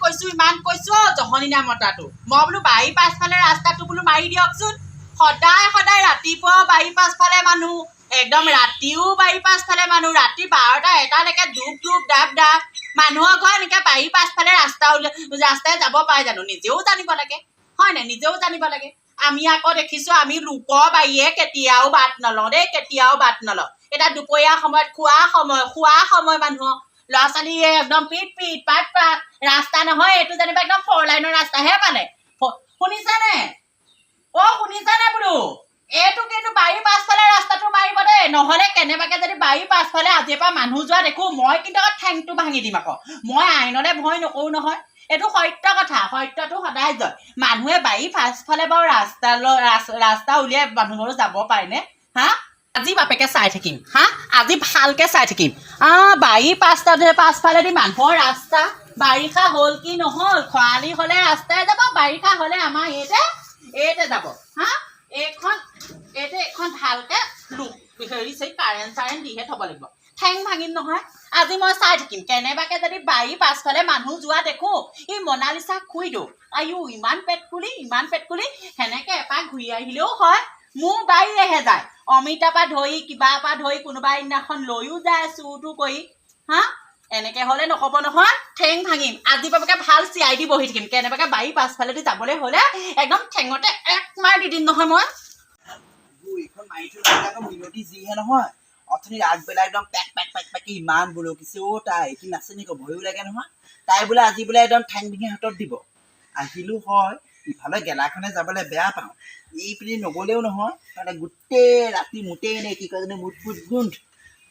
কৈছো জহনী নামতাটো মই বোলো বাৰী পাছফালে ৰাস্তাটো বোলো মাৰি দিয়কচোন সদায় ৰাতিপুৱা বাৰী পাছফালে মানুহ একদম ৰাতিও বাৰী পাছফালে মানুহ ৰাতি 12টা 1টালৈকে ডুব ডাব মানুহৰ ঘৰ এনেকৈ বাৰী পাছফালে ৰাস্তাই যাব পাৰে জানো নিজেও জানিব লাগে হয় নাই নিজেও জানিব লাগে আমি আকৌ দেখিছো আমি লোকৰ বাৰীয়ে কেতিয়াও বাট নলওঁ দেই কেতিয়াও বাট নলওঁ এটা দুপৰীয়া সময়ত খোৱা সময় মানুহৰ ল'ৰা ছোৱালী একদম পিট পাট ৰাস্তা নহয় এইটো যেনিবা একদম 4 লাইনৰ ৰাস্তাহে মানে শুনিছানে শুনিছানে বোলো এইটো কিন্তু বাৰী পাছফালে ৰাস্তাটো মাৰিব দেই নহ'লে কেনেবাকে যদি বাৰী পাছফালে আজিৰ পৰা মানুহ যোৱা দেখো মই কিন্তু আকৌ ঠেংটো ভাঙি দিম আকৌ মই আইনলে ভয় নকৰো নহয় এইটো সত্য কথা সত্যটো সদায় জয় মানুহে বাৰী পাছফালে বাৰু ৰাস্তা উলিয়াই মানুহবোৰ যাব পাৰেনে হা আজি বাপেকে চাই থাকিম হা আজি ভালকে চাই থাকিম বাৰী পাছফালেদি মানুহৰ ৰাস্তা বাৰিষা হ'ল কি নহ'ল খৰালি হ'লে ৰাস্তাই যাব বাৰিষা হ'লে আমাৰ এইতে যাব হা এইখন ভালকে কাৰেণ্ট দিহে থ'ব লাগিব ঠেং ভাঙিম নহয় আজি মই চাই থাকিম কেনেবাকে যদি বাৰী পাছফালে মানুহ যোৱা দেখো ই মনালিচা খুই দিওঁ আয়ো ইমান পেট কুলি সেনেকে এপাক ঘূৰি আহিলেও হয় মোৰ বাৰীৰেহে যায় অমিতাৰ পৰা ধৰি কিবাৰ পৰা ধৰি কোনোবা দিনাখন লৈও যায় চুৰটো কৰি হা এনেকে হ'লে নহ'ব নহয় ঠেং ভাঙিম আজি বাপেকে ভাল চিআই দি বহি থাকিম কেনেবাকে বাৰী পাছফালেদি যাবলৈ হ'লে একদম ঠেঙতে এক মাৰ দি দিম নহয় মই এইখন মিনতি যিহে নহয় অথনি আগবেলা একদম পেক ইমান বলকিছে তাই এইখিনি নাচে নেকি ভয়ো লাগে নহয় তাই বোলে আজি বোলে একদম ঠেং ভাঙি হাতত দিব আহিলো হয় ইফালে গেলাখনে যাবলৈ বেয়া পাওঁ এইপিনে নগ'লেও নহয় তাতে গোটেই ৰাতি মুতেই নে কি কয় মুঠ গোন্ধ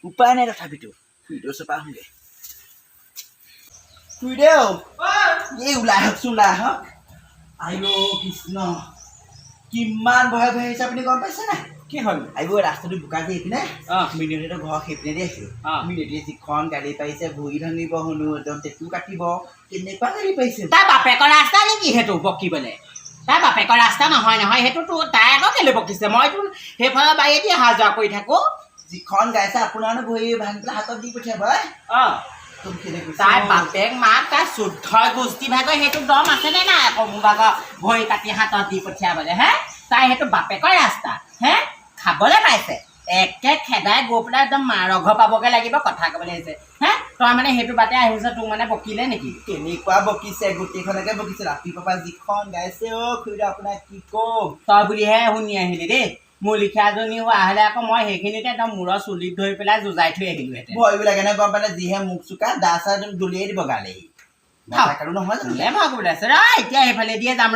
উপায় নাই তথাপিতো ভিডিঅ' চপা আহোঁগৈ খুইদেউ এই ওলাই আহক আইও কৃষ্ণ কিমান ভয় আহিছে আপুনি গম পাইছে নাই কি হ'ল আহিব ৰাস্তাটো বোকা দি এইপিনে মিনতিহঁতৰ ঘৰ সেইপিনে দি আহিলোঁ মিনতিয়ে যিখন গাড়ী পাৰিছে ভৰি ভাঙিব শুনো একদম টেটু কাটিব কেনেকুৱা গাড়ী পাৰিছে তাৰ বাপেকৰ ৰাস্তা নেকি সেইটো বকিবলৈ তাৰ বাপেকৰ ৰাস্তা নহয় সেইটোতো তাই আকৌ কেলে বকিছে মইতো সেইফালৰ বাৰীয়েদি অহা যোৱা কৰি থাকোঁ যিখন গাইছে আপোনাৰনো ভৰি ভাঙি পেলাই হাতত দি পঠিয়াব তাই বাপেক মাক তাই শুদ্ধ গোষ্ঠী ভাগৰ সেইটো দম আছেনে নাই আকৌ মোৰ ভাগৰ ভৰি কাটি হাতত দি পঠিয়াবলৈ হে তাই সেইটো বাপেকৰ ৰাস্তা হে খাবলৈ পাইছে একে খেদাই গৈ পেলাই একদম মাৰঘ পাবগৈ লাগিব কথা ক'বলৈ আহিছে হে তই মানে সেইটো বাটে আহিছ তোক মানে বকিলে নেকি কেনেকুৱা বকিছে গোটেইখনকে বকিছে ৰাতিপুৱা যিখন গাইছে খুৰীদেউ আপোনাক কি ক'ম তই বুলিহে শুনি আহিলি দেই মোৰ লিখাজনী হোৱা হ'লে আকৌ মই সেইখিনিতে একদম মূৰৰ চুলিত ধৰি পেলাই যুঁজাই থৈ আহিলোহেঁতেন ভয়ো লাগে নে গম পালে যিহে মুখ চোকা দা চা দলিয়াই দিব গালে নহয় এতিয়া সেইফালে দিয়ে যাম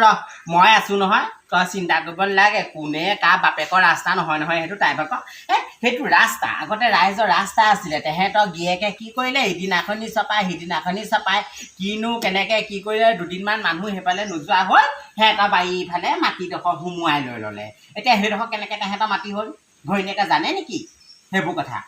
মই আছো নহয় তই চিন্তা কৰিব নালাগে কোনে কাৰ বাপেকৰ ৰাস্তা নহয় সেইটো তাই ভাগৰ সেইটো ৰাস্তা আগতে ৰাইজৰ ৰাস্তা আছিলে তেহেঁতৰ গিয়েকে কি কৰিলে ইদিনাখনি চপাই কিনো কেনেকে কি কৰিলে দুদিনমান মানুহ সেইফালে নোযোৱা হ'ল সিহঁতৰ বাৰী ইফালে মাটিডোখৰ সোমোৱাই লৈ ল'লে এতিয়া সেইডোখৰ কেনেকে তেহেঁতৰ মাটি হ'ল ঘৈণীয়েকে জানে নেকি সেইবোৰ কথা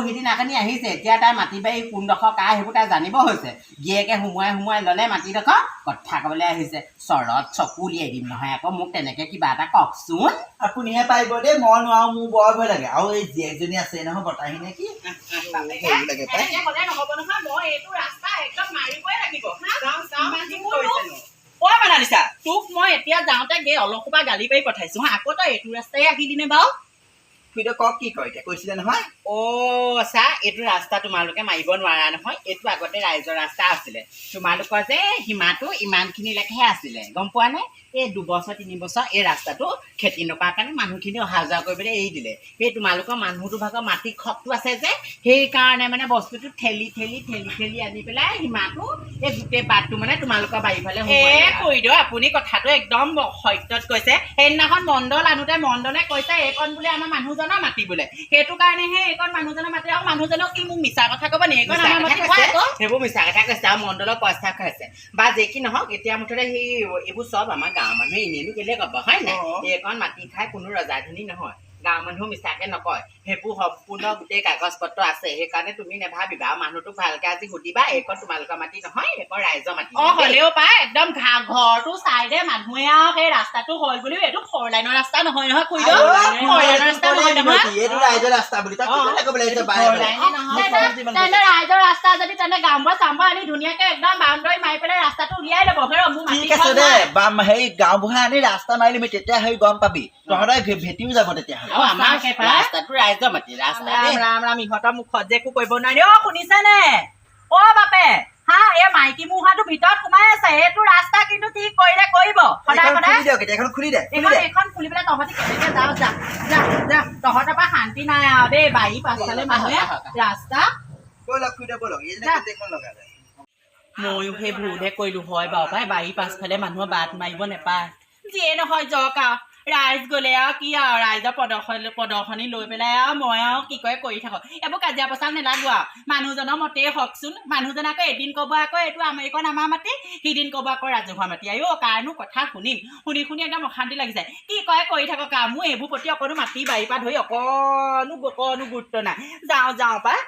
সিদিনাখনি আহিছে এতিয়া তাই মাটি বাৰী কোনডোখৰ কাৰ সেইবোৰ তাই জানিব হৈছে গিয়েকে সোমোৱাই ল'লে মাটিডোখৰ কথা ক'বলৈ আহিছে চৰত চকু উলিয়াই দিম নহয় আকৌ মোক তেনেকে কিবা এটা কওকচোন আপুনিহে পাৰিব দেই মই নোৱাৰো মোৰ বৰ ভয় লাগে আৰু এই জীয়েকজনী আছে নহয় বতাহি নে কি তোক মই এতিয়া যাওঁতে অলপ সোপা গালি পাৰি পঠাইছো আকৌ তই এইটো ৰাস্তাই আহিলিনে বাৰু খুৰীদেউ কওক কি কয় এতিয়া কৈছিলে নহয় চা এইটো ৰাস্তা তোমালোকে মাৰিব নোৱাৰা নহয় এইটো আগতে ৰাইজৰ ৰাস্তা আছিলে তোমালোকৰ যে সীমাটো ইমানখিনিলৈকেহে আছিলে গম পোৱা নে এই 2 বছৰ 3 বছৰ এই ৰাস্তাটো খেতি নকৰাৰ কাৰণে মানুহখিনি অহা যোৱা কৰিবলৈ এৰি দিলে সেই তোমালোকৰ মানুহটো ভাগৰ মাটি খকটো আছে যে সেইকাৰণে মানে বস্তুটো ঠেলি আনি পেলাই সীমাটো এই গোটেই বাটটো মানে তোমালোকৰ বাৰীফালে কৈ দিওঁ আপুনি কথাটো একদম সত্যত কৈছে সেইদিনাখন মণ্ডল আনোতে মণ্ডলে কৈছে এইকণ বোলে আমাৰ মানুহজনৰ মাটি বোলে সেইটো কাৰণেহে এইকণ মানুহজনৰ মাটি আৰু মানুহজনক কি মোক মিছা কথা ক'ব নি এইকণ আমাৰ মাটি সেইবোৰ মিছা কথা কৈছে আৰু মণ্ডলক পইচা খুৱাইছে বা যে কি নহওক এতিয়া মুঠতে সেই এইবোৰ চব আমাৰ গাঁৱৰ মানুহে এনেইনো কেলে ক'ব হয় নাই এইকণ মাটি খাই কোনো ৰজাধনী নহয় গাঁৱৰ মানুহ মিছাকে নকয় সেইবোৰ সম্পূৰ্ণ গোটেই কাগজ পত্ৰ আছে সেইকাৰণে তুমি নেভাবিবা আৰু মানুহটোক ভালকে আজি সুধিবা এইকণ তোমালোকৰ মাটি নহয় এইকণ ৰাইজৰ মাটি হ'লেও পাই একদম ঘৰটো চাইডে মানুহে আৰু সেই ৰাস্তাটো হ'ল বুলিও এইটো 4 লাইনৰ ৰাস্তা নহয় খুৰীদেউ 4 লাইনৰ ৰাস্তা নহয় এইটো ৰাইজৰ ৰাস্তা বুলি ৰাইজৰ ৰাস্তা যদি তেনে গাঁওবোৰ চাম্বৰ আনি ধুনীয়াকে একদম বাউণ্ডাৰী মাৰি পেলাই বহেৰ মোৰ মাটি ঠিক আছে দে হেৰি গাঁওবুঢ়া আনি ৰাস্তা মাৰিলি আমি তেতিয়া হেৰি গম পাবি তহঁতে ভেটিও যাব তেতিয়াহ'লে আমাৰ ৰাস্তাটো ৰাইজৰ মাটি ৰাস্তা ৰাম ৰাম ইহঁতৰ মুখত যে একো কৰিব নোৱাৰি অ শুনিছেনে অ বাপে হা এই মাইকী মুহাটো ভিতৰত সোমাই আছে এইটো ৰাস্তা কিন্তু ঠিক কৰিলে কৰিব সদায় সদায় এখন খুলি দে এইখন খুলি পেলাই তহঁতি কেনেকে যাওঁ যা যা যা তহঁতৰ পৰা শান্তি নাই আৰু দেই বাৰী পাছফালে মানুহে ৰাস্তা ময়ো সেই ভুলহে কৰিলো হয় বাৰু পাই বাৰী পাছফালে মানুহৰ বাট মাৰিব নেপায় যিয়ে নহয় যাওক আৰু ৰাইজ গ'লে আৰু কি আৰু ৰাইজৰ প্ৰদৰ্শনী লৈ পেলাই আৰু মই আৰু কি কয় কৰি থাকক এইবোৰ কাজিয়া পচাল নেলাগো আৰু মানুহজনৰ মতেই হওকচোন মানুহজনে আকৌ এদিন ক'ব আকৌ এইটো আমেৰিকন আমাৰ মাটি সিদিন ক'ব আকৌ ৰাজহুৱা মাটি আয়ো কাৰণো কথা শুনি একদম অশান্তি লাগিছে কি কয় কৰি থাকক আৰু মোৰ এইবোৰ প্ৰতি অকণো মাটি বাৰীৰ পৰা ধৰি অকণো গুৰুত্ব নাই যাওঁ পাই